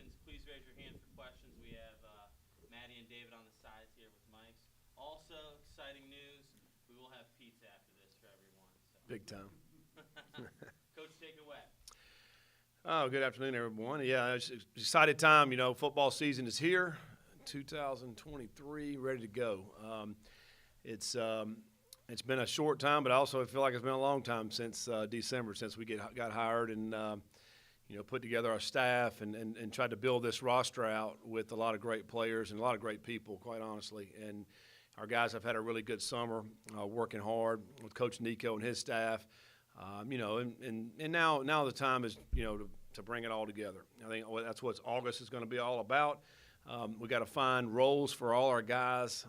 questions, please raise your hand for questions. We have Maddie and David on the sides here with mics. Also, exciting news, we will have pizza after this for everyone. So. Big time. Coach, take it away. Oh, good afternoon, everyone. Yeah, it's an excited time. You know, football season is here, 2023, ready to go. It's been a short time, but I also feel like it's been a long time since December, since we got hired and put together our staff and tried to build this roster out with a lot of great players and a lot of great people, quite honestly. And our guys have had a really good summer, working hard with Coach Nico and his staff. And now the time is, to bring it all together. I think that's what August is going to be all about. We got to find roles for all our guys.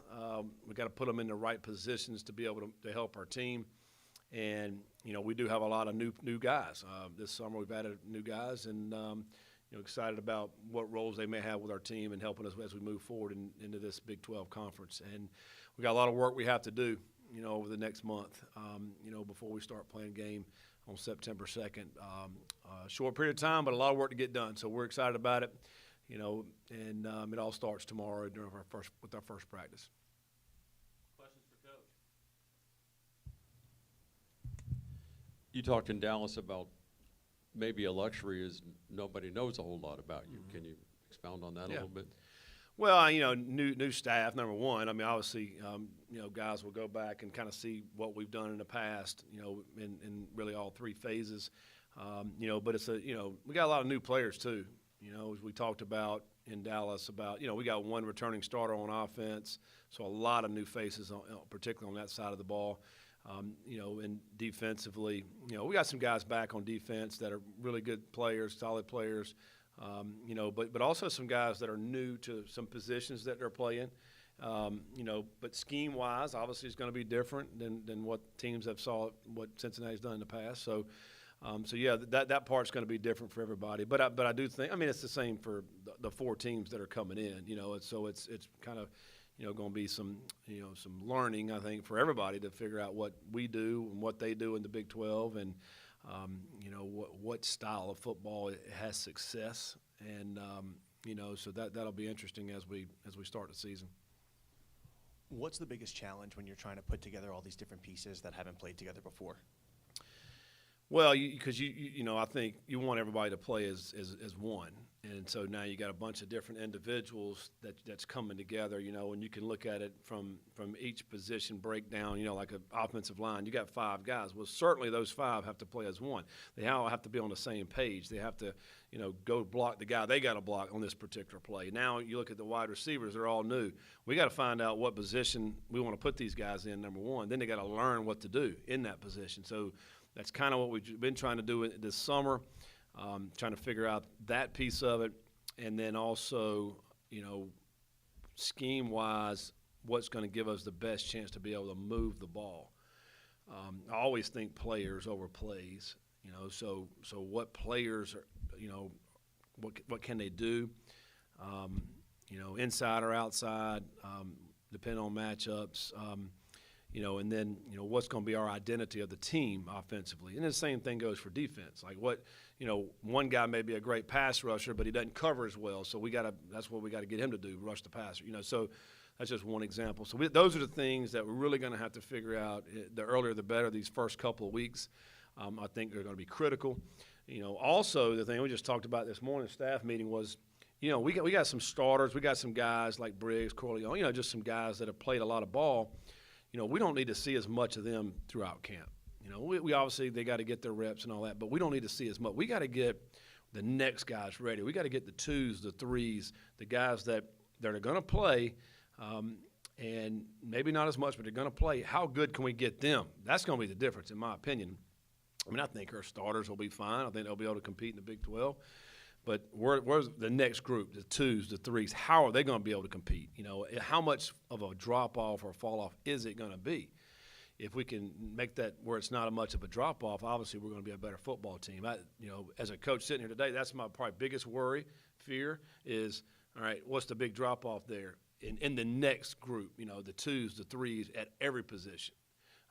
We got to put them in the right positions to be able to help our team. And, we do have a lot of new guys. This summer we've added new guys and, excited about what roles they may have with our team and helping us as we move forward into this Big 12 conference. And we got a lot of work we have to do, over the next month, before we start playing a game on September 2nd. Short period of time, but a lot of work to get done. So we're excited about it, and it all starts tomorrow with our first practice. Questions for Coach? You talked in Dallas about maybe a luxury is nobody knows a whole lot about you. Can you expound on that a little bit? Well, new staff, number one. I mean, obviously, guys will go back and kind of see what we've done in the past, in really all three phases. But it's we got a lot of new players too. As we talked about in Dallas we got one returning starter on offense, so a lot of new faces, particularly on that side of the ball. And defensively, we got some guys back on defense that are really good players, solid players. But also some guys that are new to some positions that they're playing. But scheme-wise, obviously, it's going to be different than what teams have saw what Cincinnati's done in the past. So that part's going to be different for everybody. But I do think, it's the same for the four teams that are coming in. So it's kind of going to be some learning, I think, for everybody to figure out what we do and what they do in the Big 12 and. What style of football has success, and so that'll be interesting as we start the season. What's the biggest challenge when you're trying to put together all these different pieces that haven't played together before? Well, because I think you want everybody to play as one, and so now you got a bunch of different individuals that's coming together. And you can look at it from each position breakdown. Like an offensive line, you got 5 guys. Well, certainly those 5 have to play as one. They all have to be on the same page. They have to, go block the guy they got to block on this particular play. Now you look at the wide receivers; they're all new. We got to find out what position we want to put these guys in. Number one, then they got to learn what to do in that position. So. That's kind of what we've been trying to do this summer, trying to figure out that piece of it. And then also, scheme-wise, what's going to give us the best chance to be able to move the ball. I always think players over plays, so what players are, what can they do, inside or outside, depending on matchups. And then, what's going to be our identity of the team offensively. And the same thing goes for defense. Like one guy may be a great pass rusher, but he doesn't cover as well. So that's what we got to get him to do, rush the passer. So that's just one example. So those are the things that we're really going to have to figure out. The earlier the better these first couple of weeks. I think they're going to be critical. Also the thing we just talked about this morning staff meeting was, we got some starters. We got some guys like Briggs, Corleone, just some guys that have played a lot of ball. We don't need to see as much of them throughout camp. We obviously they got to get their reps and all that, but we don't need to see as much. We got to get the next guys ready. We got to get the 2s, the 3s, the guys that are going to play, and maybe not as much, but they're going to play. How good can we get them? That's going to be the difference, in my opinion. I think our starters will be fine. I think they'll be able to compete in the Big 12. But where's the next group, the 2s, the 3s? How are they going to be able to compete? How much of a drop-off or fall-off is it going to be? If we can make that where it's not much of a drop-off, obviously we're going to be a better football team. As a coach sitting here today, that's my probably biggest fear is, all right, what's the big drop-off there in the next group, the 2s, the 3s at every position.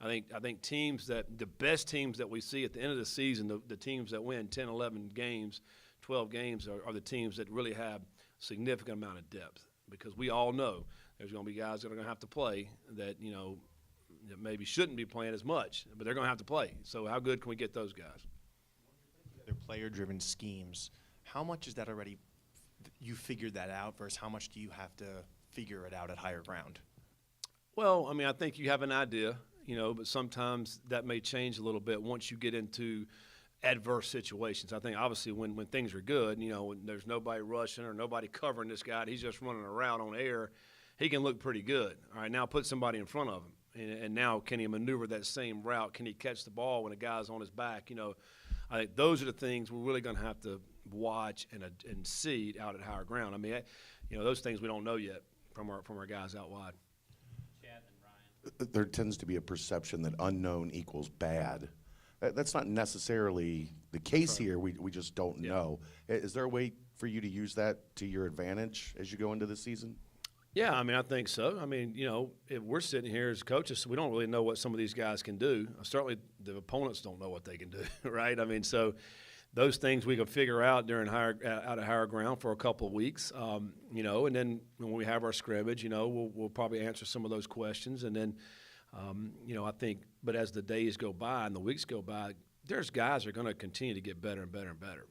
I think teams the best teams that we see at the end of the season, the teams that win 10, 11 games, 12 games are the teams that really have significant amount of depth, because we all know there's going to be guys that are going to have to play that, that maybe shouldn't be playing as much, but they're going to have to play. So how good can we get those guys? They're player-driven schemes. How much is that already you figured that out versus how much do you have to figure it out at Higher Ground? Well, I mean, I think you have an idea, but sometimes that may change a little bit once you get into adverse situations. I think obviously when things are good, when there's nobody rushing or nobody covering this guy, he's just running around on air, he can look pretty good. All right, now put somebody in front of him. And now can he maneuver that same route? Can he catch the ball when a guy's on his back? I think those are the things we're really going to have to watch and see out at Higher Ground. I mean, those things we don't know yet from our guys out wide. Chad and Ryan. There tends to be a perception that unknown equals bad. That's not necessarily the case here. We just don't know. Is there a way for you to use that to your advantage as you go into the season? Yeah, I mean, I think so. I mean, if we're sitting here as coaches, we don't really know what some of these guys can do. Certainly the opponents don't know what they can do, right? I mean, so those things we can figure out out at Higher Ground for a couple of weeks, and then when we have our scrimmage, we'll probably answer some of those questions. And then, I think, but as the days go by and the weeks go by, there's guys that are going to continue to get better and better and better,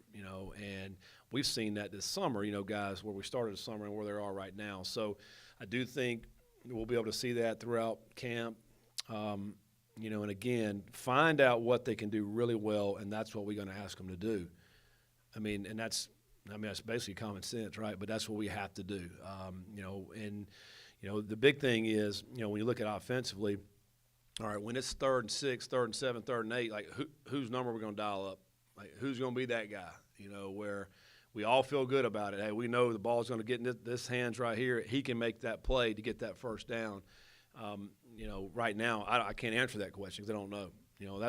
and we've seen that this summer, guys where we started the summer and where they are right now. So I do think we'll be able to see that throughout camp, and again, find out what they can do really well, and that's what we're going to ask them to do. That's basically common sense, right? But that's what we have to do, the big thing is, when you look at offensively, all right, when it's 3rd and 6, 3rd and 7, 3rd and 8, like whose number are we going to dial up? Like who's going to be that guy? Where we all feel good about it. Hey, we know the ball's going to get in this hands right here. He can make that play to get that first down. Right now, I can't answer that question because I don't know.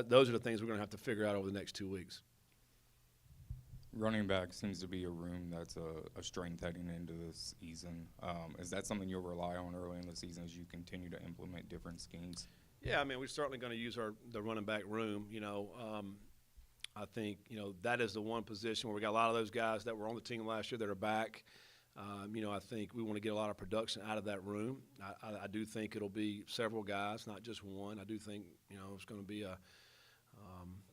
Those are the things we're going to have to figure out over the next 2 weeks. Running back seems to be a room that's a strength heading into this season. Is that something you'll rely on early in the season as you continue to implement different schemes? Yeah, I mean, we're certainly going to use the running back room. I think, that is the one position where we got a lot of those guys that were on the team last year that are back. I think we want to get a lot of production out of that room. I do think it'll be several guys, not just one. I do think, it's going to be a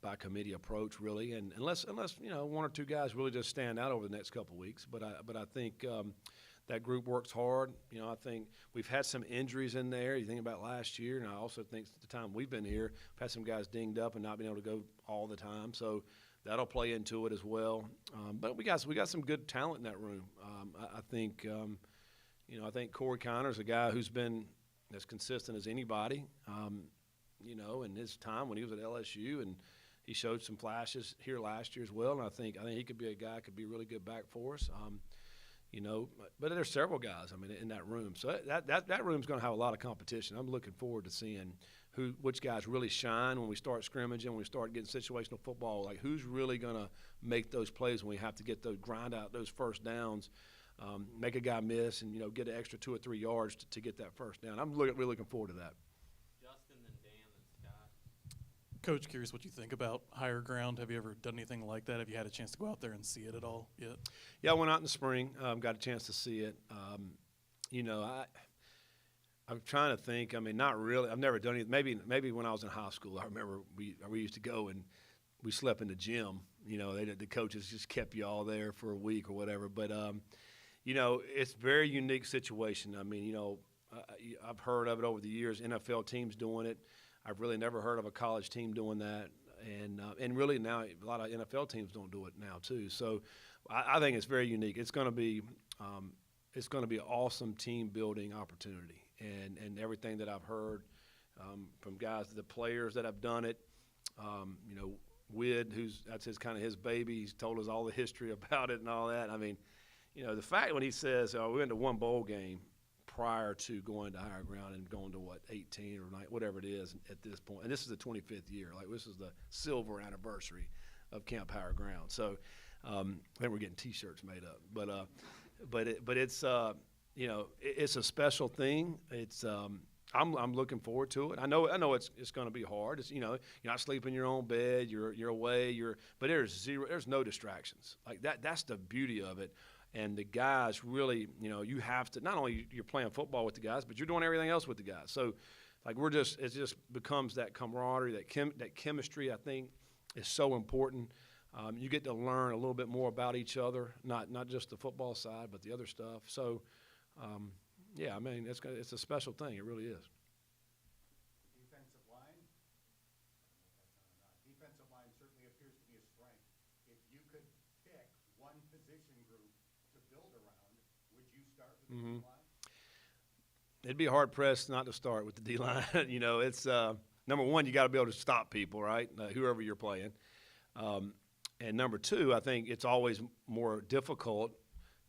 by committee approach, really. And unless one or two guys really just stand out over the next couple of weeks. But I think that group works hard. I think we've had some injuries in there. You think about last year, and I also think the time we've been here, we've had some guys dinged up and not being able to go all the time. So that'll play into it as well. But we got some good talent in that room. I think Corey Connor's a guy who's been as consistent as anybody. In his time when he was at LSU, and he showed some flashes here last year as well. And I think he could be a guy could be really good back for us. But there's several guys, in that room. So that room's going to have a lot of competition. I'm looking forward to seeing which guys really shine when we start scrimmaging, when we start getting situational football. Like who's really going to make those plays when we have to get those grind out those first downs, make a guy miss, and get an extra 2 or 3 yards to get that first down. I'm really looking forward to that. Justin, then Dan, and Scott. Coach, curious what you think about Higher Ground. Have you ever done anything like that? Have you had a chance to go out there and see it at all yet? Yeah, I went out in the spring, got a chance to see it. I'm trying to think. Not really. I've never done it. Maybe when I was in high school, I remember we used to go and we slept in the gym. The coaches just kept you all there for a week or whatever. But it's a very unique situation. I've heard of it over the years. NFL teams doing it. I've really never heard of a college team doing that, and really now a lot of NFL teams don't do it now too. So I think it's very unique. It's going to be an awesome team building opportunity, and everything that I've heard from guys, the players that have done it. Wid, that's his baby. He's told us all the history about it and all that. The fact when he says we went to one bowl game prior to going to Higher Ground and going to 18 or 9, whatever it is at this point, and this is the 25th year. Like this is the silver anniversary of Camp Higher Ground. So I think we're getting T-shirts made up, but it's it's a special thing. It's I'm looking forward to it. I know it's going to be hard. It's, you're not sleeping in your own bed. You're away. But there's no distractions. Like that's the beauty of it. And the guys really, you have to, not only you're playing football with the guys, but you're doing everything else with the guys. So like it just becomes that camaraderie, that chemistry, I think, is so important. You get to learn a little bit more about each other, not just the football side, but the other stuff. So, yeah, I mean, it's a special thing. It really is. Defensive line, defensive line certainly appears to be a strength. If you could pick one position group to build around, would you start with the D-line? It'd be hard pressed not to start with the D line. It's number one, you got to be able to stop people, right? Whoever you're playing. And number two, I think it's always more difficult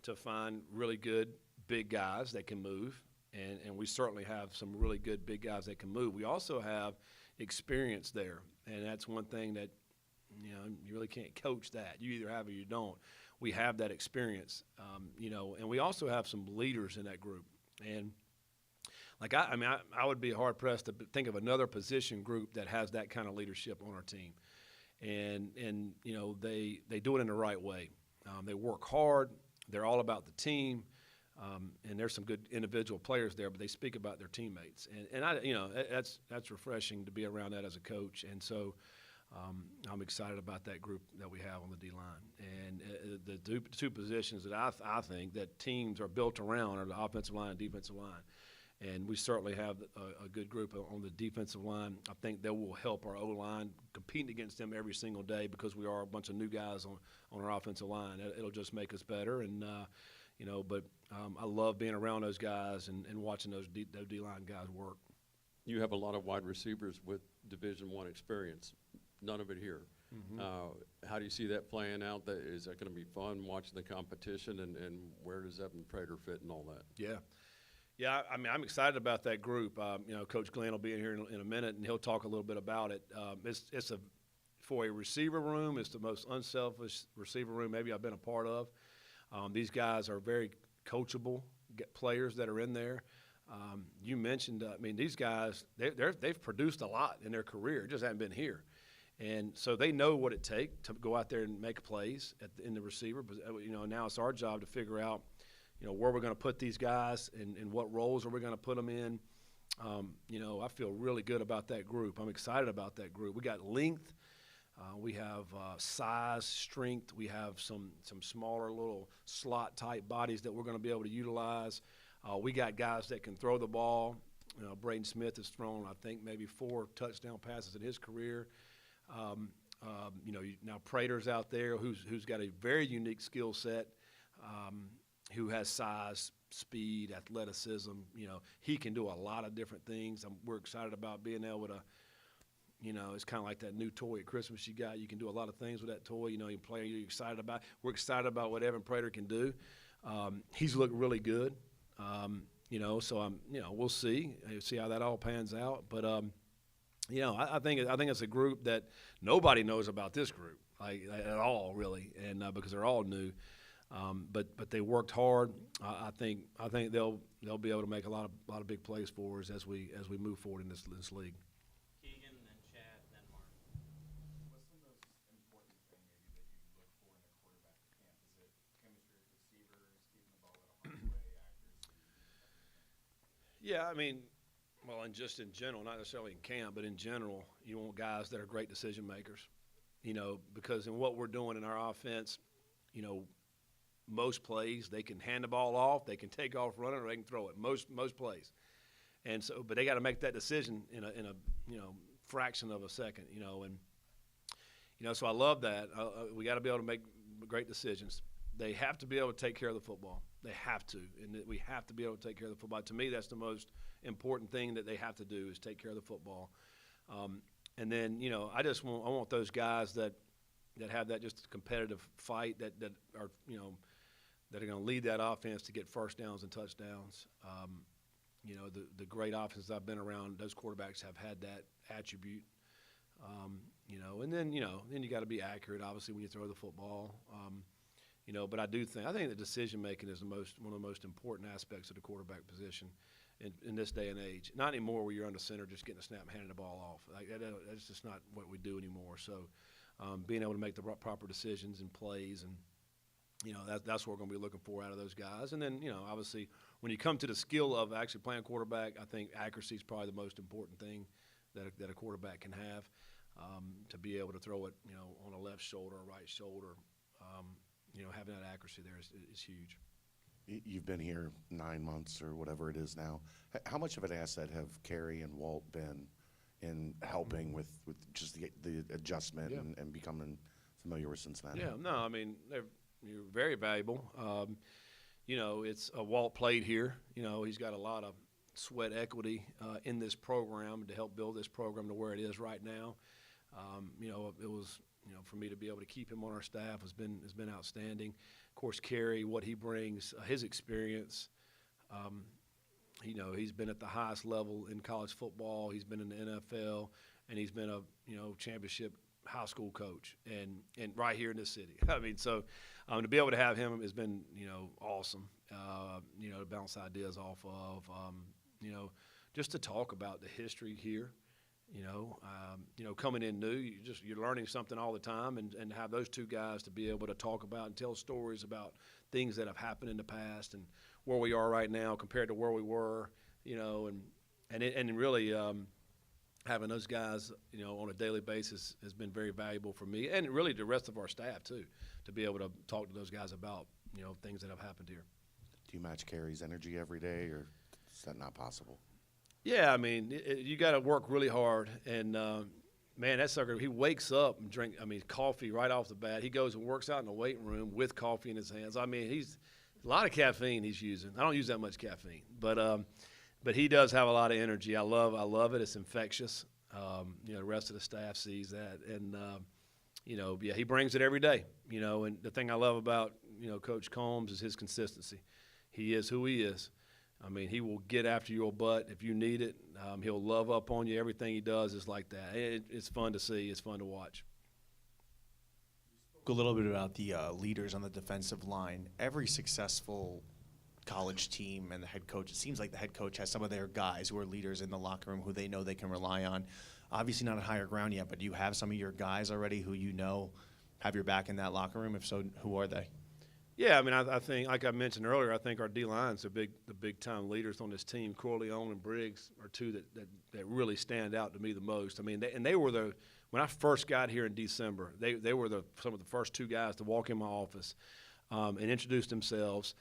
to find really good big guys that can move, and we certainly have some really good big guys that can move. We also have experience there, and that's one thing that you really can't coach that. You either have it or you don't. We have that experience, and we also have some leaders in that group. And like I would be hard pressed to think of another position group that has that kind of leadership on our team. And they do it in the right way. They work hard. They're all about the team. And there's some good individual players there, but they speak about their teammates. And that's refreshing to be around that as a coach. And so I'm excited about that group that we have on the D-line. And the two positions that I think that teams are built around are the offensive line and defensive line. And we certainly have a good group on the defensive line. I think that will help our O-line competing against them every single day because we are a bunch of new guys on our offensive line. It'll just make us better. And, but I love being around those guys and watching those D-line guys work. You have a lot of wide receivers with Division I experience. None of it here. Mm-hmm. How do you see that playing out? Is that going to be fun watching the competition, and where does Evan Prater fit and all that? Yeah. Yeah, I mean, I'm excited about that group. Coach Glenn will be in here in a minute, and he'll talk a little bit about it. For a receiver room, it's the most unselfish receiver room maybe I've been a part of. These guys are very coachable players that are in there. You mentioned, these guys, they've produced a lot in their career. It just hasn't been here. And so they know what it takes to go out there and make plays in the receiver. But, now it's our job to figure out, where we're going to put these guys and what roles are we going to put them in. I feel really good about that group. I'm excited about that group. We got length. We have size, strength. We have some smaller little slot-type bodies that we're going to be able to utilize. We got guys that can throw the ball. Braden Smith has thrown, I think, maybe 4 touchdown passes in his career. Now Prater's out there who's got a very unique skill set. Who has size, speed, athleticism. He can do a lot of different things. We're excited about being able to, it's kind of like that new toy at Christmas you got. You can do a lot of things with that toy. You play, you're excited about. We're excited about what Evan Prater can do. He's looked really good. So we'll see how that all pans out. But I think it's a group that nobody knows about this group at all really, and because they're all new. But they worked hard. I think they'll be able to make a lot of big plays for us as we move forward in this league. Keegan, then Chad, then Mark. What's some of those important things maybe that you look for in a quarterback camp? Is it chemistry with receivers, keeping the ball at a hard way, accuracy? Yeah, and just in general, not necessarily in camp, but in general, you want guys that are great decision makers. Because in what we're doing in our offense, most plays they can hand the ball off, they can take off running, or they can throw it. Most plays, and so but they got to make that decision in a fraction of a second. So I love that. We got to be able to make great decisions. They have to be able to take care of the football. They have to, and we have to be able to take care of the football. To me, that's the most important thing that they have to do is take care of the football. And then I want those guys that have that just competitive fight that are that are going to lead that offense to get first downs and touchdowns. The great offenses I've been around, those quarterbacks have had that attribute. And then you got to be accurate, obviously, when you throw the football. But I think the decision making is one of the most important aspects of the quarterback position. in this day and age. Not anymore where you're under center just getting a snap and handing the ball off. Like that's just not what we do anymore. So being able to make the proper decisions and plays, and that's what we're going to be looking for out of those guys. And then obviously when you come to the skill of actually playing quarterback, I think accuracy is probably the most important thing that a quarterback can have. To be able to throw it on a left shoulder or right shoulder, having that accuracy there is huge. You've been here 9 months or whatever it is now. How much of an asset have Carey and Walt been in helping with just the adjustment and becoming familiar with Cincinnati? Yeah, no, I mean, you're very valuable. It's Walt played here. He's got a lot of sweat equity in this program to help build this program to where it is right now. It was for me to be able to keep him on our staff has been outstanding. Of course, Carey, what he brings, his experience. He's been at the highest level in college football. He's been in the NFL, and he's been a championship high school coach, and right here in this city. I mean, so to be able to have him has been awesome. To bounce ideas off of. Just to talk about the history here. Coming in new, you're learning something all the time, and have those two guys to be able to talk about and tell stories about things that have happened in the past and where we are right now compared to where we were, and really having those guys, on a daily basis has been very valuable for me, and really the rest of our staff too, to be able to talk to those guys about things that have happened here. Do you match Carey's energy every day, or is that not possible? Yeah, I mean, you got to work really hard, and man, that sucker, he wakes up and drink, coffee right off the bat. He goes and works out in the weight room with coffee in his hands. I mean, he's a lot of caffeine he's using. I don't use that much caffeine, but he does have a lot of energy. I love it. It's infectious. The rest of the staff sees that, and he brings it every day. And the thing I love about Coach Combs is his consistency. He is who he is. I mean, he will get after your butt if you need it. He'll love up on you. Everything he does is like that. It's fun to see. It's fun to watch. A little bit about the leaders on the defensive line. Every successful college team and the head coach, it seems like the head coach has some of their guys who are leaders in the locker room who they know they can rely on. Obviously not at higher ground yet, but do you have some of your guys already who have your back in that locker room? If so, who are they? Yeah, I mean, I think, like I mentioned earlier, I think our D-lines are the big-time leaders on this team. Corleone and Briggs are two that really stand out to me the most. I mean, they were when I first got here in December, they were some of the first two guys to walk in my office and introduce themselves.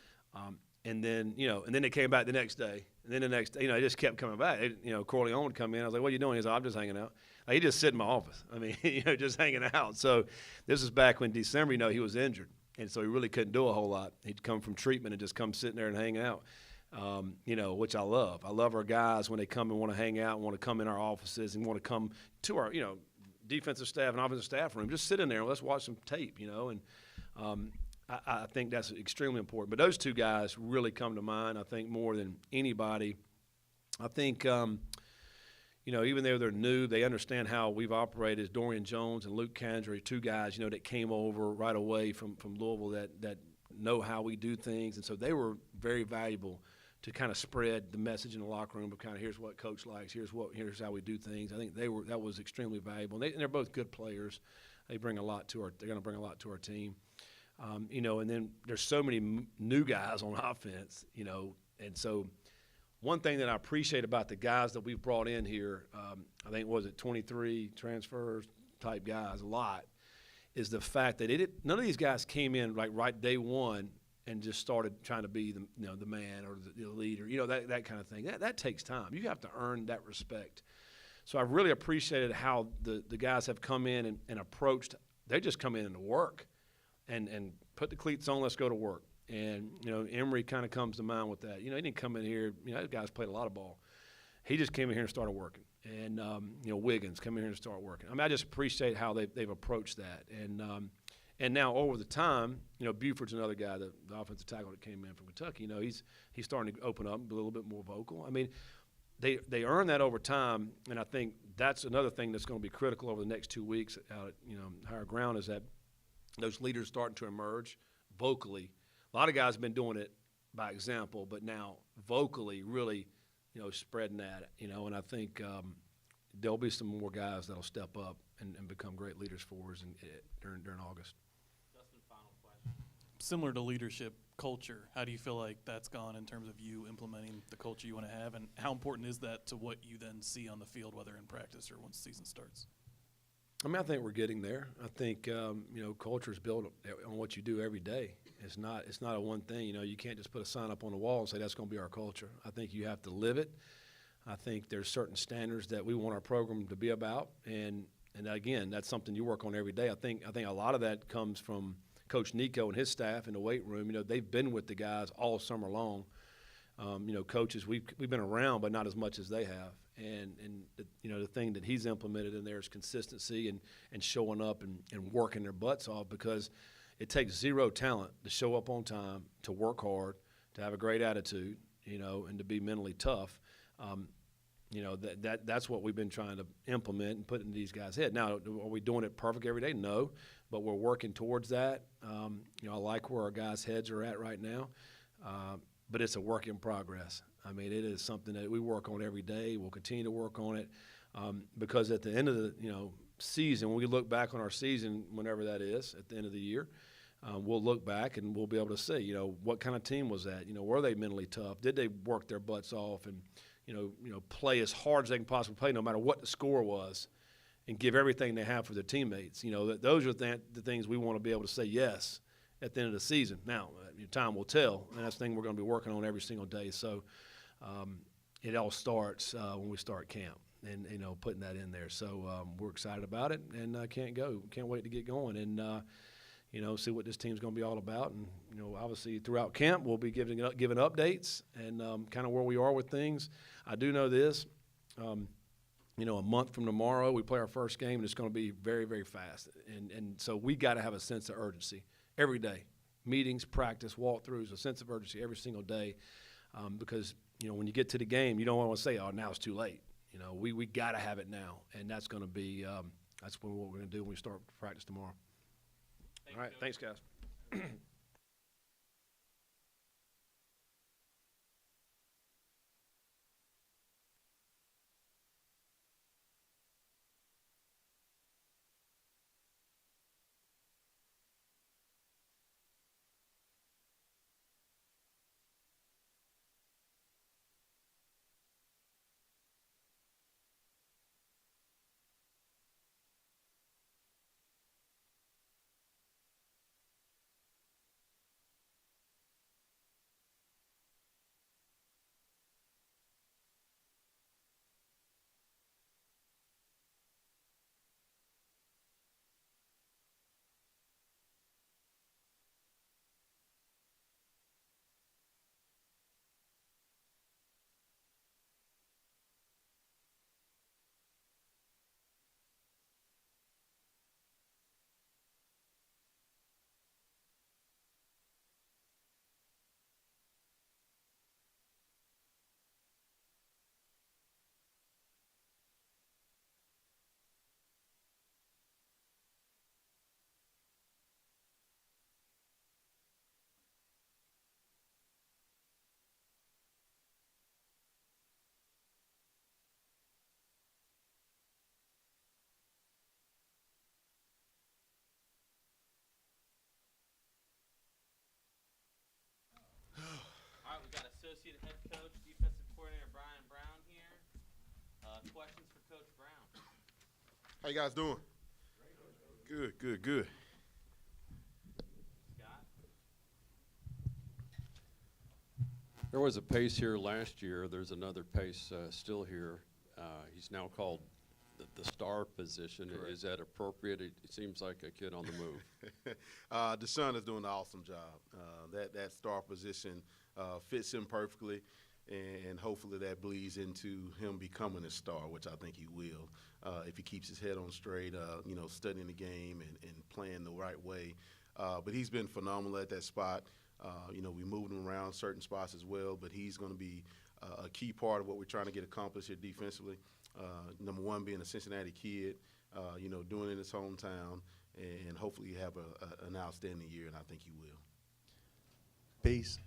And then they came back the next day. And then the next day, they just kept coming back. Corleone would come in. I was like, what are you doing? He's like, I'm just hanging out. Like, he just sit in my office. I mean, just hanging out. So this is back when December, he was injured. And so he really couldn't do a whole lot. He'd come from treatment and just come sitting there and hang out, which I love. I love our guys when they come and want to hang out, and want to come in our offices and want to come to our, defensive staff and offensive staff room. Just sit in there and let's watch some tape, And I think that's extremely important. But those two guys really come to mind, I think, more than anybody. I think, even though they're new, they understand how we've operated. Dorian Jones and Luke Candry, two guys, that came over right away from Louisville that know how we do things. And so they were very valuable to kind of spread the message in the locker room of kind of here's what coach likes, here's how we do things. I think that was extremely valuable. And they're both good players. They're going to bring a lot to our team. And then there's so many new guys on offense, and so one thing that I appreciate about the guys that we've brought in here, I think, 23 transfers type guys, a lot, is the fact that none of these guys came in right day one and just started trying to be the man or the leader, that kind of thing. That takes time. You have to earn that respect. So I've really appreciated how the guys have come in and approached. They just come in to work and put the cleats on, let's go to work. And, Emery kind of comes to mind with that. He didn't come in here. Those guys played a lot of ball. He just came in here and started working. And, Wiggins come in here and start working. I mean, I just appreciate how they've approached that. And now over the time, Buford's another guy, the offensive tackle that came in from Kentucky. He's starting to open up, a little bit more vocal. I mean, they earn that over time, and I think that's another thing that's going to be critical over the next 2 weeks out at higher ground is that those leaders starting to emerge vocally. A lot of guys have been doing it by example, but now vocally really spreading that, and I think there'll be some more guys that'll step up and become great leaders for us during August. Justin, final question. Similar to leadership culture, how do you feel like that's gone in terms of you implementing the culture you want to have, and how important is that to what you then see on the field, whether in practice or once the season starts? I mean, I think we're getting there. I think culture is built on what you do every day. It's not a one thing. You can't just put a sign up on the wall and say that's going to be our culture. I think you have to live it. I think there's certain standards that we want our program to be about, and again, that's something you work on every day. I think a lot of that comes from Coach Nico and his staff in the weight room. They've been with the guys all summer long. Coaches, we've been around, but not as much as they have. And the thing that he's implemented in there is consistency and showing up and working their butts off, because it takes zero talent to show up on time, to work hard, to have a great attitude, and to be mentally tough. That's what we've been trying to implement and put in these guys' head. Now, are we doing it perfect every day? No, but we're working towards that. I like where our guys' heads are at right now, but it's a work in progress. I mean, it is something that we work on every day. We'll continue to work on it because at the end of the season, when we look back on our season, whenever that is, at the end of the year, we'll look back and we'll be able to say, what kind of team was that? Were they mentally tough? Did they work their butts off and play as hard as they can possibly play, no matter what the score was, and give everything they have for their teammates? Those are the things we want to be able to say yes at the end of the season. Now, time will tell, and that's the thing we're going to be working on every single day. So it all starts when we start camp and, putting that in there. So we're excited about it, and can't wait to get going and, see what this team's going to be all about. And, obviously throughout camp we'll be giving updates and kind of where we are with things. I do know this, a month from tomorrow we play our first game, and it's going to be very, very fast. And so we got to have a sense of urgency every day. Meetings, practice, walkthroughs, a sense of urgency every single day because, when you get to the game, you don't want to say, oh, now it's too late. We got to have it now, and that's going to be that's what we're going to do when we start practice tomorrow. All right, thanks, guys. All right, we got associate head coach, defensive coordinator Brian Brown here. Questions for Coach Brown? How you guys doing? Good. Scott? There was a pace here last year. There's another pace still here. He's now called the star position. Correct. Is that appropriate? It seems like a kid on the move. Deshaun is doing an awesome job. That star position fits him perfectly, and hopefully that bleeds into him becoming a star, which I think he will, if he keeps his head on straight, studying the game and playing the right way. But he's been phenomenal at that spot. We moved him around certain spots as well, but he's going to be a key part of what we're trying to get accomplished here defensively. Number one, being a Cincinnati kid, doing it in his hometown, and hopefully have an outstanding year, and I think he will. Base.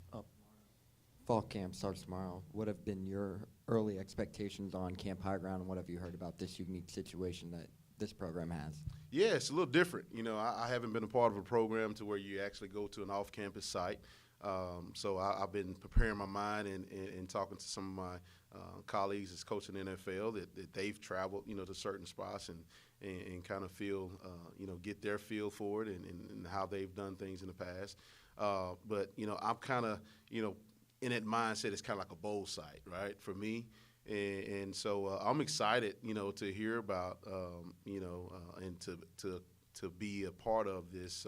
Fall camp starts tomorrow. What have been your early expectations on Camp High Ground, and what have you heard about this unique situation that this program has? Yeah, it's a little different. You know, I haven't been a part of a program to where you actually go to an off-campus site. So I've been preparing my mind and talking to some of my colleagues that's coaching the NFL that they've traveled, you know, to certain spots and kind of feel, you know, get their feel for it and how they've done things in the past. But, you know, I'm kind of, you know, in that mindset, it's kind of like a bowl site, right, for me. And so I'm excited, you know, to hear about, you know, and to be a part of this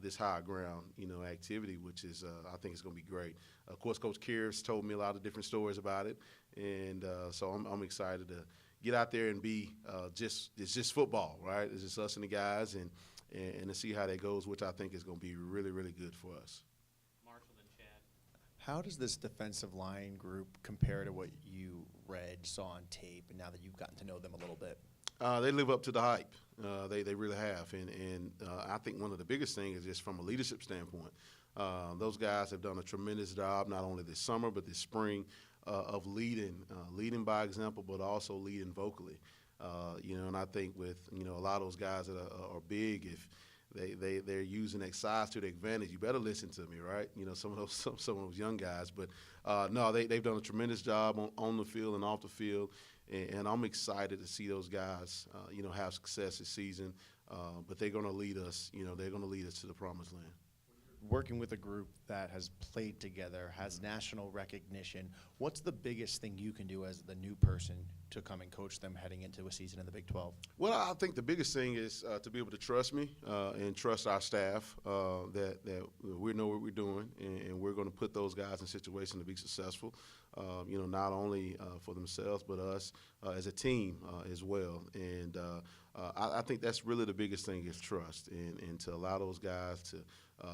this high ground, you know, activity, which is I think it's going to be great. Of course, Coach Kears told me a lot of different stories about it, and so I'm excited to get out there and be it's just football, right? It's just us and the guys, and to see how that goes, which I think is going to be really, really good for us. Marshall and Chad. How does this defensive line group compare to what you read, saw on tape, and now that you've gotten to know them a little bit? They live up to the hype. They really have, and I think one of the biggest things is just from a leadership standpoint. Those guys have done a tremendous job, not only this summer but this spring, of leading by example, but also leading vocally. You know, and I think with a lot of those guys that are big, if they're using that size to their advantage, you better listen to me, right? You know, some of those young guys, but no, they've done a tremendous job on the field and off the field. And I'm excited to see those guys, you know, have success this season. But they're going to lead us, you know, they're going to lead us to the promised land. Working with a group that has played together, has national recognition, what's the biggest thing you can do as the new person to come and coach them heading into a season in the Big 12? Well, I think the biggest thing is to be able to trust me and trust our staff that we know what we're doing, and we're going to put those guys in situations to be successful, you know, not only for themselves but us as a team as well. And I think that's really the biggest thing is trust, and to allow those guys to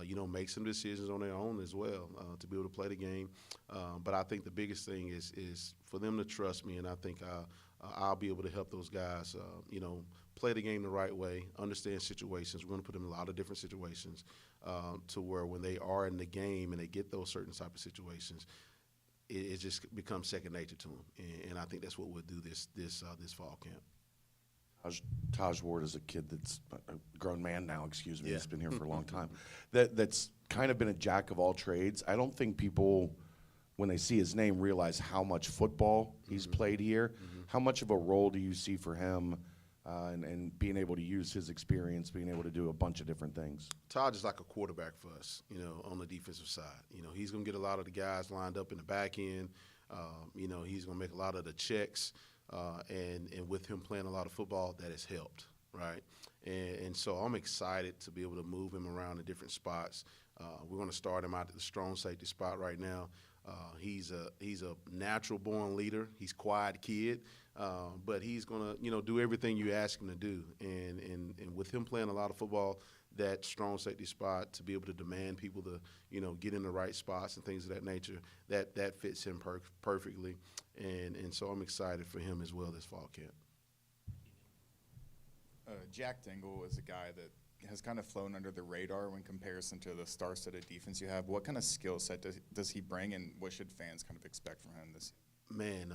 you know, make some decisions on their own as well to be able to play the game. But I think the biggest thing is for them to trust me, and I think I'll be able to help those guys, you know, play the game the right way, understand situations. We're going to put them in a lot of different situations to where when they are in the game and they get those certain type of situations, it just becomes second nature to them. And I think that's what we'll do this fall camp. Taj Ward is a kid that's a grown man now, excuse me. Yeah. He's been here for a long time. That's kind of been a jack of all trades. I don't think people, when they see his name, realize how much football he's played here. How much of a role do you see for him and being able to use his experience, being able to do a bunch of different things? Todd is like a quarterback for us, you know, on the defensive side. You know, he's going to get a lot of the guys lined up in the back end. You know, he's going to make a lot of the checks. And with him playing a lot of football, that has helped, right? And so I'm excited to be able to move him around in different spots. We're going to start him out at the strong safety spot right now. He's a natural-born leader. He's a quiet kid, but he's going to, you know, do everything you ask him to do. And with him playing a lot of football, that strong safety spot, to be able to demand people to, you know, get in the right spots and things of that nature, that fits him perfectly. And so I'm excited for him as well this fall camp. Jack Dingle is a guy that has kind of flown under the radar when comparison to the star-studded defense you have. What kind of skill set does he bring, and what should fans kind of expect from him this year? Man,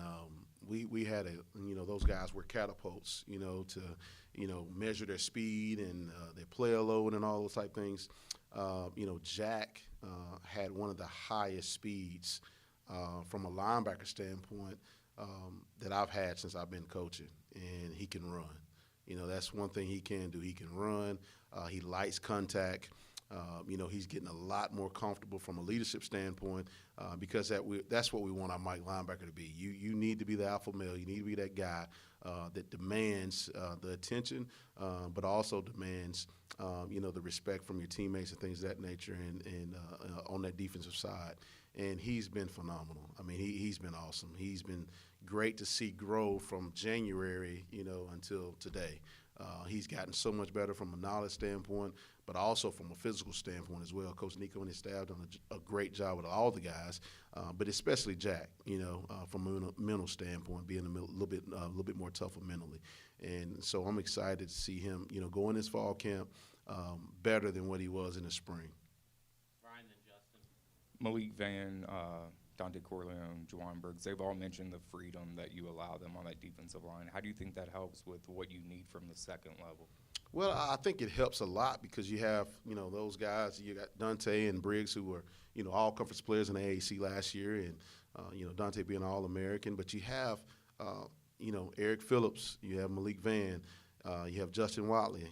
we had those guys were catapults, you know, to, you know, measure their speed and their player load and all those type things. You know, Jack had one of the highest speeds from a linebacker standpoint that I've had since I've been coaching, and he can run. You know, that's one thing he can do. He can run. He likes contact. You know, he's getting a lot more comfortable from a leadership standpoint because that's what we want our Mike linebacker to be. You need to be the alpha male. You need to be that guy that demands the attention, but also demands, you know, the respect from your teammates and things of that nature and on that defensive side. And he's been phenomenal. I mean, he's been awesome. He's been great to see grow from January, you know, until today. He's gotten so much better from a knowledge standpoint, but also from a physical standpoint as well. Coach Nico and his staff done a great job with all the guys, but especially Jack, you know, from a mental standpoint, being a little bit more tougher mentally. And so I'm excited to see him, you know, go in this fall camp better than what he was in the spring. Ryan and Justin. Malik Van, Dante Corleone, Juwan Brooks, they've all mentioned the freedom that you allow them on that defensive line. How do you think that helps with what you need from the second level? Well, I think it helps a lot because you have, those guys. You got Dante and Briggs who were, all conference players in the AAC last year, and, Dante being an All-American. But you have, Eric Phillips, you have Malik Van, you have Justin Watley,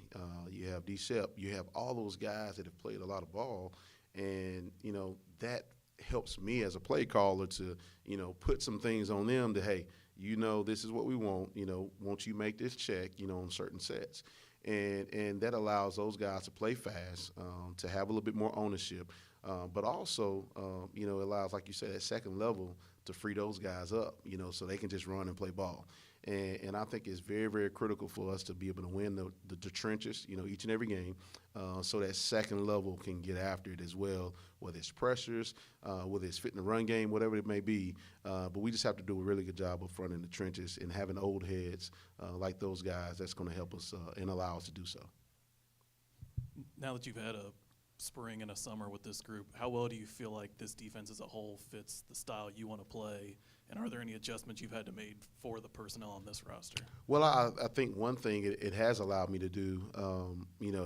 you have D. Shep. You have all those guys that have played a lot of ball, and, that helps me as a play caller to, put some things on them to, hey, this is what we want, won't you make this check, on certain sets. And that allows those guys to play fast, to have a little bit more ownership. But also, it allows, like you said, at second level to free those guys up, so they can just run and play ball. And I think it's very, very critical for us to be able to win the trenches, each and every game, so that second level can get after it as well, whether it's pressures, whether it's fitting the run game, whatever it may be. But we just have to do a really good job up front in the trenches and having old heads like those guys. That's going to help us and allow us to do so. Now that you've had a spring and a summer with this group, how well do you feel like this defense as a whole fits the style you want to play? And are there any adjustments you've had to make for the personnel on this roster? Well, I think one thing it has allowed me to do,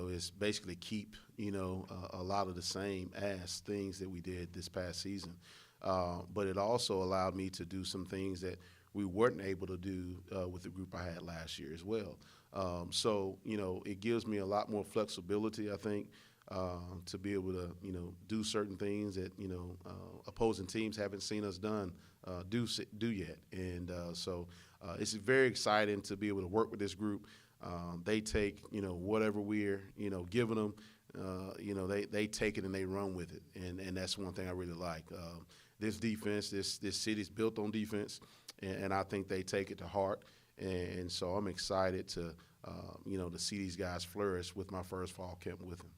is basically keep, a lot of the same as things that we did this past season. But it also allowed me to do some things that we weren't able to do with the group I had last year as well. So, it gives me a lot more flexibility, I think, to be able to, do certain things that, opposing teams haven't seen us do yet. And so it's very exciting to be able to work with this group. They take, whatever we're, giving them, they take it and they run with it. And that's one thing I really like. This defense, this city's built on defense, and I think they take it to heart. And so I'm excited to, to see these guys flourish with my first fall camp with them.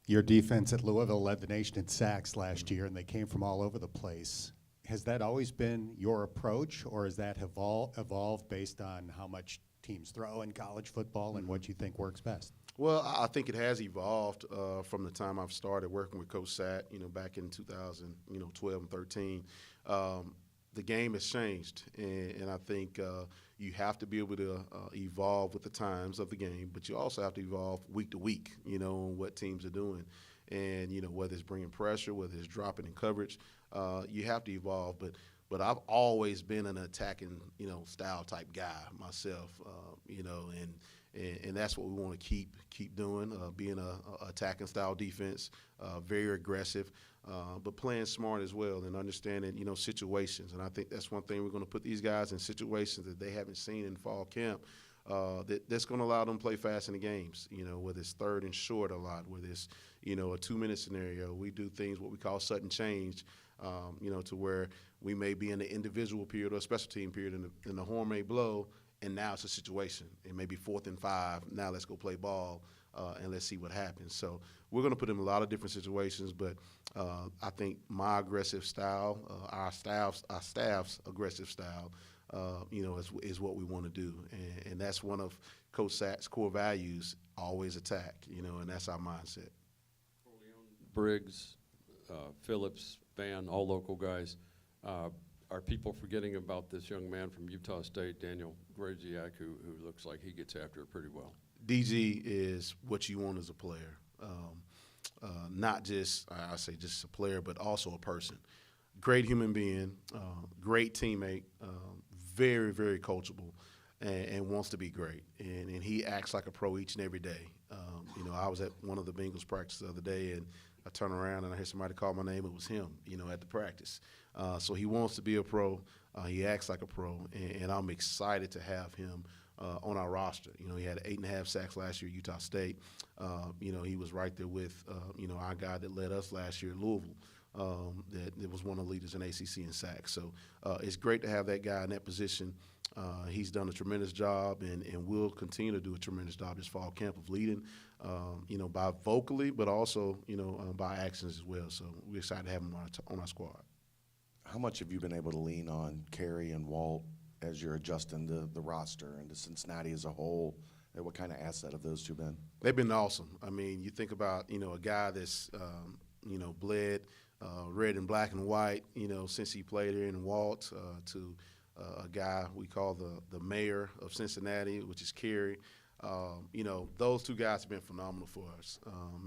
Your defense at Louisville led the nation in sacks last year, and they came from all over the place. Has that always been your approach, or has that evolved based on how much teams throw in college football and what you think works best? Well, I think it has evolved from the time I've started working with Coach Satt, back in 2012 and 13. The game has changed, and I think you have to be able to evolve with the times of the game, but you also have to evolve week to week, on what teams are doing. And, whether it's bringing pressure, whether it's dropping in coverage, you have to evolve. But I've always been an attacking, style type guy myself, and that's what we want to keep doing, being a attacking style defense, very aggressive, but playing smart as well and understanding, situations. And I think that's one thing we're going to put these guys in situations that they haven't seen in fall camp. That's going to allow them to play fast in the games, whether it's third and short a lot, whether it's, a 2-minute scenario. We do things what we call sudden change, to where we may be in the individual period or a special team period and the horn may blow, and now it's a situation. It may be 4th and 5. Now let's go play ball, and let's see what happens. So we're going to put them in a lot of different situations, but I think my aggressive style, our staff's aggressive style, is what we want to do. And that's one of Coach Satt's core values, always attack, and that's our mindset. Briggs, Phillips, Van, all local guys. Are people forgetting about this young man from Utah State, Daniel Graziak, who looks like he gets after it pretty well? DG is what you want as a player. Not just, I say just a player, but also a person. Great human being, great teammate, very, very coachable, and wants to be great. And he acts like a pro each and every day. I was at one of the Bengals practices the other day, and I turned around and I heard somebody call my name. It was him, at the practice. So he wants to be a pro. He acts like a pro, and I'm excited to have him on our roster. He had 8.5 sacks last year at Utah State. He was right there with, our guy that led us last year at Louisville. That was one of the leaders in ACC in sacks. So it's great to have that guy in that position. He's done a tremendous job and will continue to do a tremendous job this fall camp of leading, by vocally, but also, by actions as well. So we're excited to have him on our squad. How much have you been able to lean on Kerry and Walt as you're adjusting the roster and to Cincinnati as a whole? And what kind of asset have those two been? They've been awesome. I mean, you think about, a guy that's, bled red and black and white, since he played here in Walt, to a guy we call the mayor of Cincinnati, which is Kerry. Those two guys have been phenomenal for us,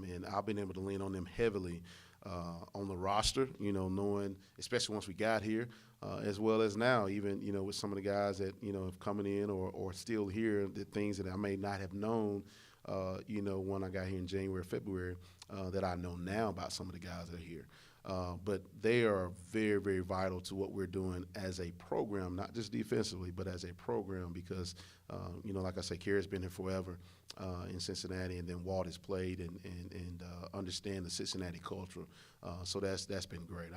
and I've been able to lean on them heavily on the roster, knowing, especially once we got here, as well as now, even, with some of the guys that, have coming in or still here, the things that I may not have known, when I got here in January, February, that I know now about some of the guys that are here. But they are very, very vital to what we're doing as a program, not just defensively, but as a program because, like I say, Kerry's been here forever in Cincinnati, and then Walt has played and understand the Cincinnati culture. So that's been great.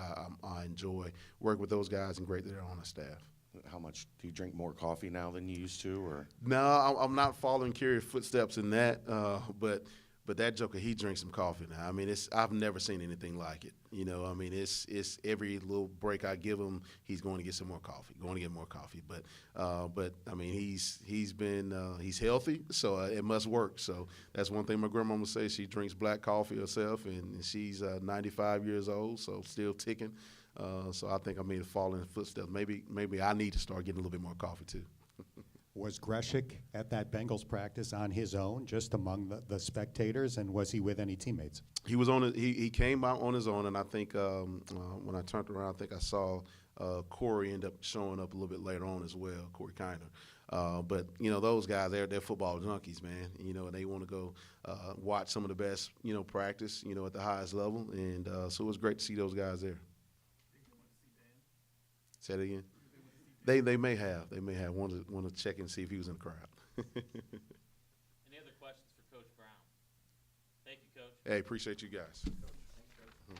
I enjoy working with those guys, and great that they're on the staff. How much do you drink more coffee now than you used to, or? No, I'm not following Kerry's footsteps in that, but that joker, he drinks some coffee now. I mean, I've never seen anything like it. It's every little break I give him, he's going to get some more coffee, going to get more coffee. But I mean, he's healthy, so it must work. So that's one thing my grandmama says. She drinks black coffee herself, and she's 95 years old, so still ticking. So I think I may have fallen in footsteps. Maybe I need to start getting a little bit more coffee too. Was Greshik at that Bengals practice on his own, just among the spectators, and was he with any teammates? He was he came out on his own, and I think when I turned around, I think I saw Corey end up showing up a little bit later on as well, Corey Kiner. But those guys, they're football junkies, man. And they want to go watch some of the best, practice, at the highest level, and so it was great to see those guys there. Say that again. They may have. They may have. Want to check and see if he was in the crowd. Any other questions for Coach Brown? Thank you, Coach. Hey, appreciate you guys. Questions for Coach Glenn?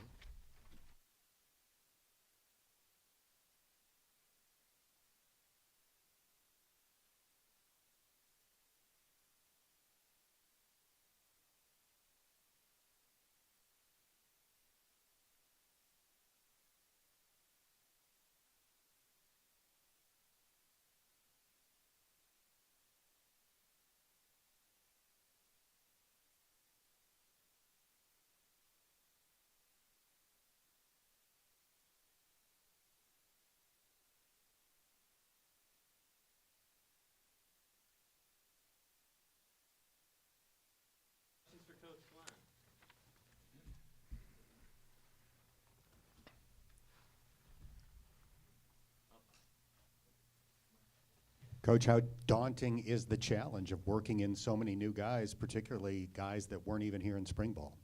Coach, how daunting is the challenge of working in so many new guys, particularly guys that weren't even here in spring ball?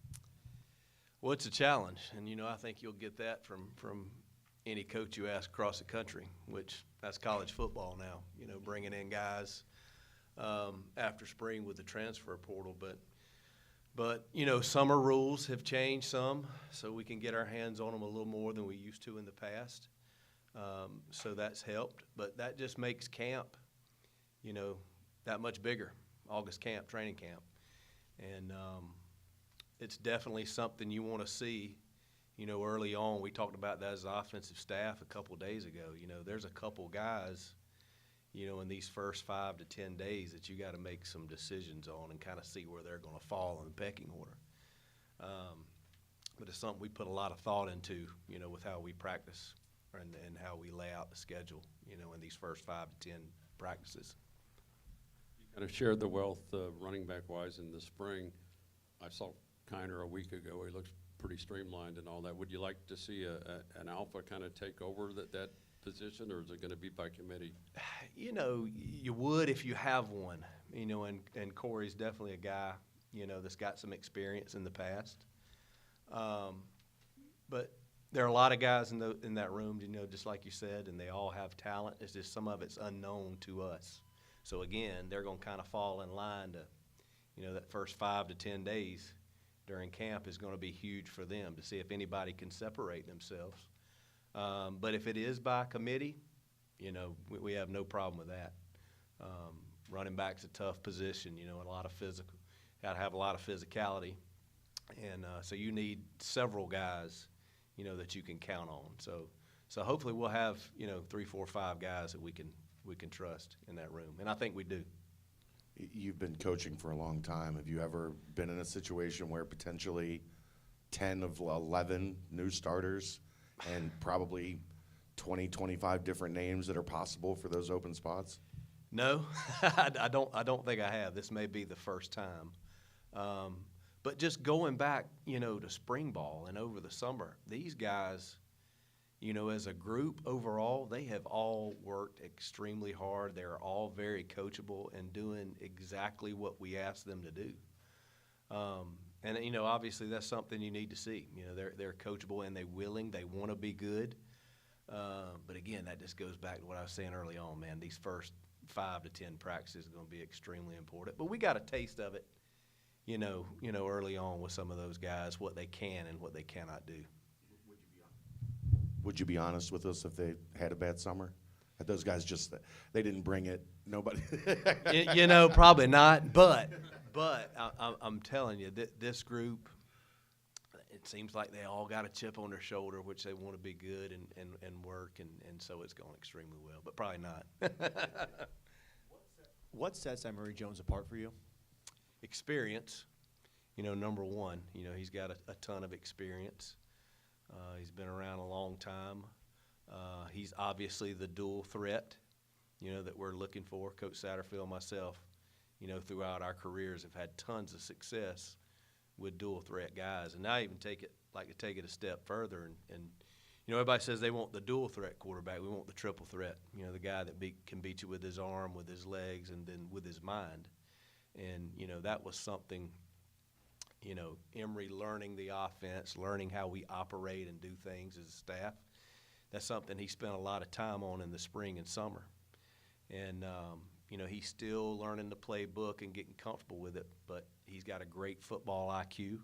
Well, it's a challenge, and I think you'll get that from any coach you ask across the country, which that's college football now. Bringing in guys after spring with the transfer portal, but summer rules have changed some, so we can get our hands on them a little more than we used to in the past. So that's helped, but that just makes camp, that much bigger. August camp, training camp, and it's definitely something you want to see, early on. We talked about that as the offensive staff a couple of days ago. There's a couple guys, in these first 5 to 10 days that you got to make some decisions on and kind of see where they're going to fall in the pecking order. But it's something we put a lot of thought into, with how we practice and how we lay out the schedule, in these first 5 to 10 practices. You kind of shared the wealth running back-wise in the spring. I saw Kiner a week ago. He looks pretty streamlined and all that. Would you like to see an alpha kind of take over that position, or is it going to be by committee? You would if you have one, and Corey's definitely a guy, that's got some experience in the past. But there are a lot of guys in that room, just like you said, and they all have talent. It's just some of it's unknown to us. So again, they're going to kind of fall in line to, that first 5 to 10 days during camp is going to be huge for them to see if anybody can separate themselves. But if it is by committee, we have no problem with that. Running back's a tough position, a lot of physical. Got to have a lot of physicality, and so you need several guys, that you can count on. So hopefully we'll have 3, 4, 5 guys that we can trust in that room, and I think we do. You've been coaching for a long time. Have you ever been in a situation where potentially 10 of 11 new starters and probably 20, 25 different names that are possible for those open spots? No, I don't think I have. This may be the first time. But just going back, to spring ball and over the summer, these guys, as a group overall, they have all worked extremely hard. They're all very coachable and doing exactly what we asked them to do. And obviously that's something you need to see. They're coachable and they're willing. They want to be good. But again, that just goes back to what I was saying early on, man. These first 5 to 10 practices are going to be extremely important. But we got a taste of it, early on with some of those guys, what they can and what they cannot do. Would you be honest with us if they had a bad summer? That those guys they didn't bring it. Nobody. Probably not. But I'm telling you, this group, it seems like they all got a chip on their shoulder, which they want to be good and work, and so it's going extremely well. But probably not. What sets Emory Jones apart for you? Experience. Number one. He's got a ton of experience. He's been around a long time. He's obviously the dual threat, that we're looking for. Coach Satterfield and myself, throughout our careers have had tons of success with dual threat guys. And now I even take it a step further. And everybody says they want the dual threat quarterback. We want the triple threat, the guy that can beat you with his arm, with his legs, and then with his mind. And, that was something, Emory learning the offense, learning how we operate and do things as a staff. That's something he spent a lot of time on in the spring and summer. And, he's still learning the playbook and getting comfortable with it, but he's got a great football IQ.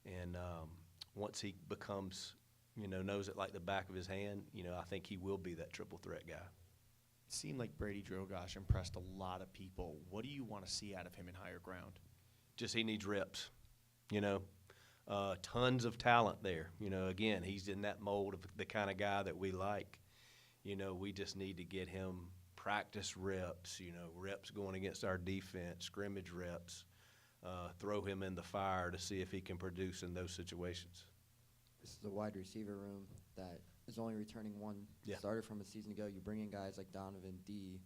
And once he becomes, knows it like the back of his hand, I think he will be that triple threat guy. It seemed like Brady Drogosh impressed a lot of people. What do you want to see out of him in higher ground? Just he needs reps, tons of talent there. Again, he's in that mold of the kind of guy that we like. We just need to get him practice reps, reps going against our defense, scrimmage reps, throw him in the fire to see if he can produce in those situations. This is the wide receiver room that is only returning one starter from a season ago. You bring in guys like Donovan, D,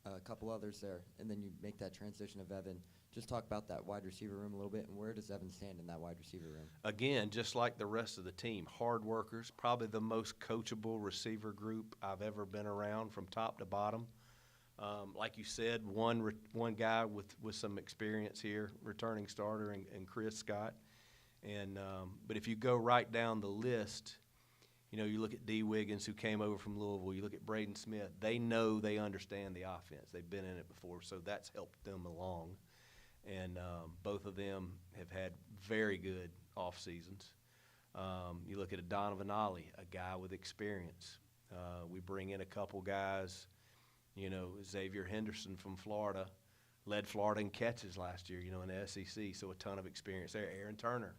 a couple others there, and then you make that transition of Evan. Just talk about that wide receiver room a little bit, and where does Evan stand in that wide receiver room? Again, just like the rest of the team, hard workers, probably the most coachable receiver group I've ever been around from top to bottom. Like you said, one guy with some experience here, returning starter, and Chris Scott. And but if you go right down the list, you look at D. Wiggins, who came over from Louisville. You look at Braden Smith. They understand the offense. They've been in it before, so that's helped them along. And both of them have had very good off seasons. You look at a Donovan Ollie, a guy with experience. We bring in a couple guys. Xavier Henderson from Florida led Florida in catches last year. In the SEC, so a ton of experience there. Aaron Turner,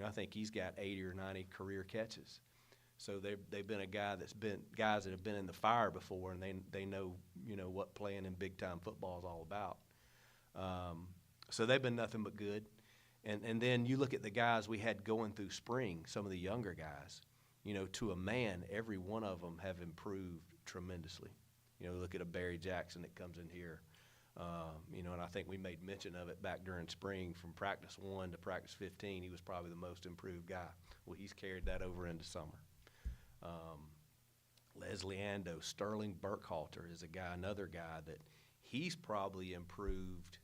I think he's got 80 or 90 career catches. So they've been guys that have been in the fire before, and they know what playing in big time football is all about. So they've been nothing but good. And then you look at the guys we had going through spring, some of the younger guys, to a man, every one of them have improved tremendously. Look at a Barry Jackson that comes in here, and I think we made mention of it back during spring from practice 1 to practice 15. He was probably the most improved guy. Well, he's carried that over into summer. Leslie Ando, Sterling Burkhalter is another guy that he's probably improved.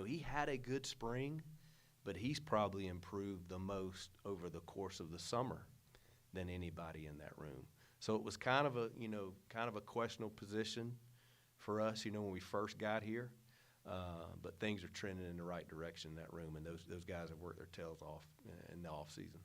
He had a good spring, but he's probably improved the most over the course of the summer than anybody in that room. So it was kind of a questionable position for us, when we first got here. But things are trending in the right direction in that room, and those guys have worked their tails off in the off season.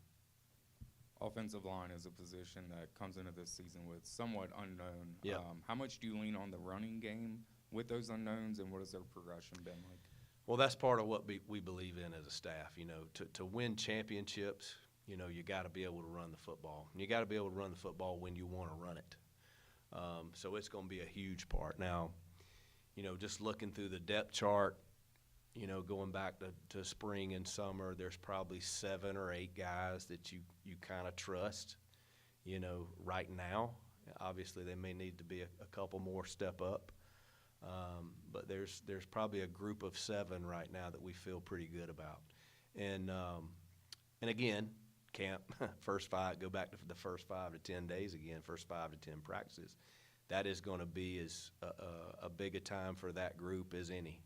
Offensive line is a position that comes into this season with somewhat unknown. Yeah. How much do you lean on the running game with those unknowns, and what has their progression been like? Well, that's part of what we believe in as a staff. To win championships, you got to be able to run the football. And you got to be able to run the football when you want to run it. So it's going to be a huge part. Now, just looking through the depth chart, you know, going back to spring and summer, there's probably 7 or 8 guys that you kind of trust, you know, right now. Obviously, they may need to be a couple more step up. But there's probably a group of 7 right now that we feel pretty good about. And again, camp, go back to the first 5 to 10 days again, first 5 to 10 practices. That is going to be as a big a time for that group as any.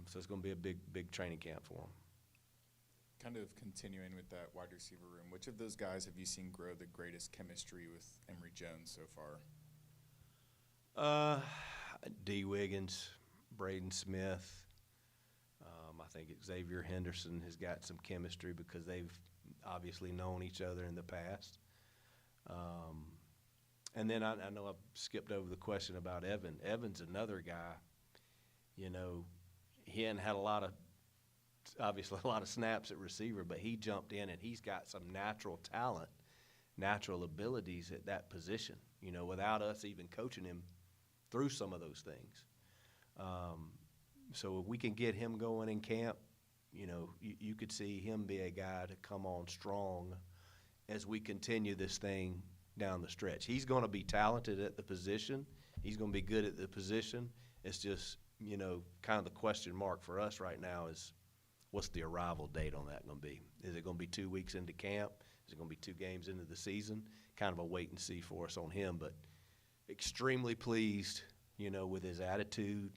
So it's going to be a big training camp for them. Kind of continuing with that wide receiver room, which of those guys have you seen grow the greatest chemistry with Emory Jones so far? D. Wiggins, Braden Smith. I think Xavier Henderson has got some chemistry because they've obviously known each other in the past. And then I know I've skipped over the question about Evan. Evan's another guy, you know, he hadn't had obviously a lot of snaps at receiver, but he jumped in and he's got some natural talent, natural abilities at that position, you know, without us even coaching him through some of those things. So if we can get him going in camp, you know, you could see him be a guy to come on strong as we continue this thing down the stretch. He's going to be talented at the position. He's going to be good at the position. It's just, you know, kind of the question mark for us right now is what's the arrival date on that going to be? Is it going to be 2 weeks into camp? Is it going to be 2 games into the season? Kind of a wait and see for us on him, but extremely pleased, you know, with his attitude,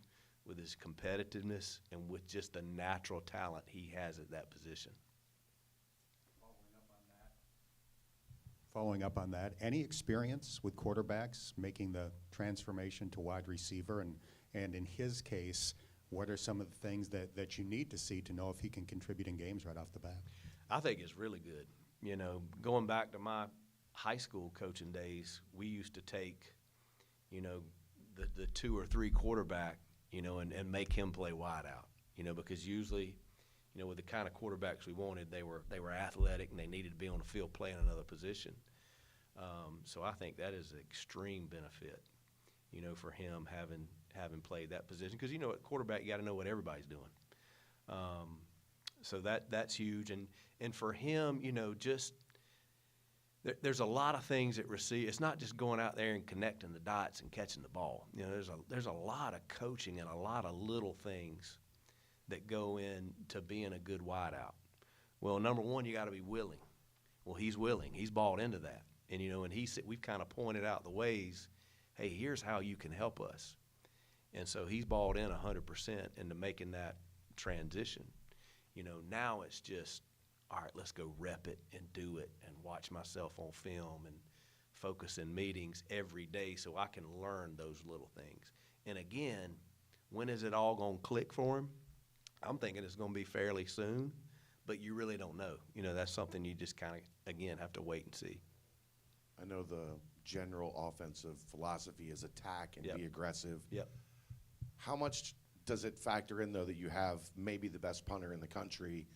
with his competitiveness, and with just the natural talent he has at that position. Following up on that, any experience with quarterbacks making the transformation to wide receiver? And in his case, what are some of the things that you need to see to know if he can contribute in games right off the bat? I think it's really good. You know, going back to my high school coaching days, we used to take, you know, the 2 or 3 quarterback, you know, and make him play wide out, you know, because usually, you know, with the kind of quarterbacks we wanted, they were athletic and they needed to be on the field playing another position. So I think that is an extreme benefit, you know, for him having played that position, because, you know, at quarterback you got to know what everybody's doing. So that's huge, and for him, you know, just there's a lot of things at receive. It's not just going out there and connecting the dots and catching the ball. You know, there's a lot of coaching and a lot of little things that go into being a good wideout. Well, number one, you got to be willing. Well, he's willing. He's bought into that, and you know, and we've kind of pointed out the ways. Hey, here's how you can help us, and so he's bought in 100% into making that transition. You know, now it's just, all right, let's go rep it and do it and watch myself on film and focus in meetings every day so I can learn those little things. And again, when is it all going to click for him? I'm thinking it's going to be fairly soon, but you really don't know. You know, that's something you just kind of, again, have to wait and see. I know the general offensive philosophy is attack and be aggressive. Yep. How much does it factor in, though, that you have maybe the best punter in the country,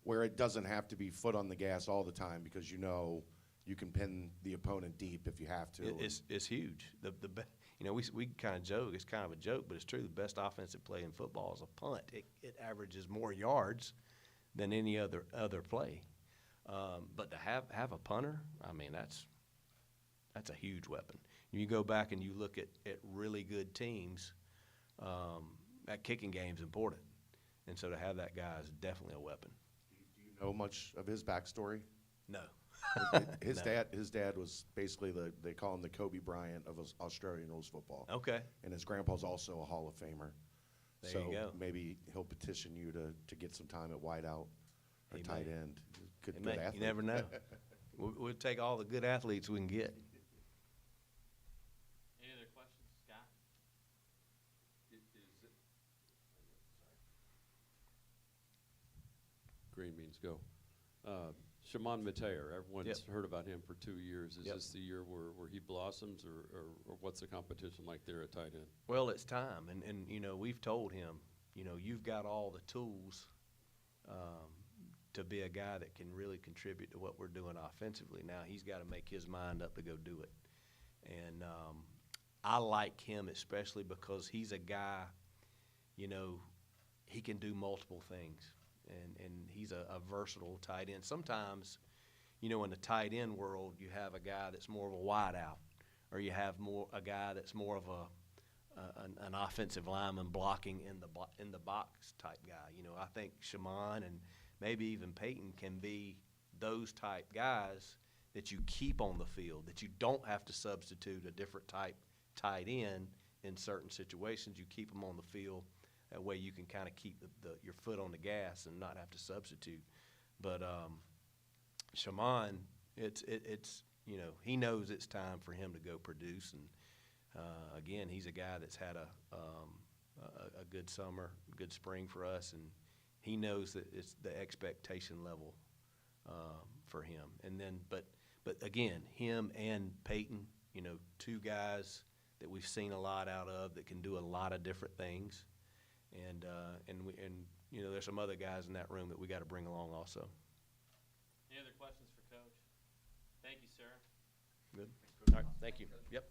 where it doesn't have to be foot on the gas all the time because you know you can pin the opponent deep if you have to? It's huge. You know, we kind of joke. It's kind of a joke, but it's true. The best offensive play in football is a punt. It averages more yards than any other play. But to have a punter, I mean, that's a huge weapon. You go back and you look at really good teams, that kicking game's important. And so to have that guy is definitely a weapon. Do you know much of his backstory? No. His No. dad was basically they call him the Kobe Bryant of Australian rules football. Okay. And his grandpa's also a Hall of Famer. There you go. Maybe he'll petition you to get some time at wideout or He tight may. end. Good You athlete. never know. We'll take all the good athletes we can get. Any other questions, Scott? Green beans go. Shimon Mateer, everyone's Yep. heard about him for 2 years. Is Yep. this the year where he blossoms, or what's the competition like there at tight end? Well, it's time, and you know, we've told him, you know, you've got all the tools to be a guy that can really contribute to what we're doing offensively. Now he's got to make his mind up to go do it, and I like him especially because he's a guy, you know, he can do multiple things, and he's a versatile tight end. Sometimes, you know, in the tight end world, you have a guy that's more of a wideout, or you have a guy that's more of an offensive lineman blocking in the box type guy. You know, I think Shaman and maybe even Peyton can be those type guys that you keep on the field, that you don't have to substitute a different type tight end in certain situations. You keep them on the field. That way you can kind of keep your foot on the gas and not have to substitute. But Shaman, it's you know, he knows it's time for him to go produce. And again, he's a guy that's had a good summer, good spring for us, and he knows that it's the expectation level for him. And then, but again, him and Peyton, you know, two guys that we've seen a lot out of that can do a lot of different things. And you know, there's some other guys in that room that we got to bring along also. Any other questions for Coach? Thank you, sir. Good. All right. Thank you. Yep.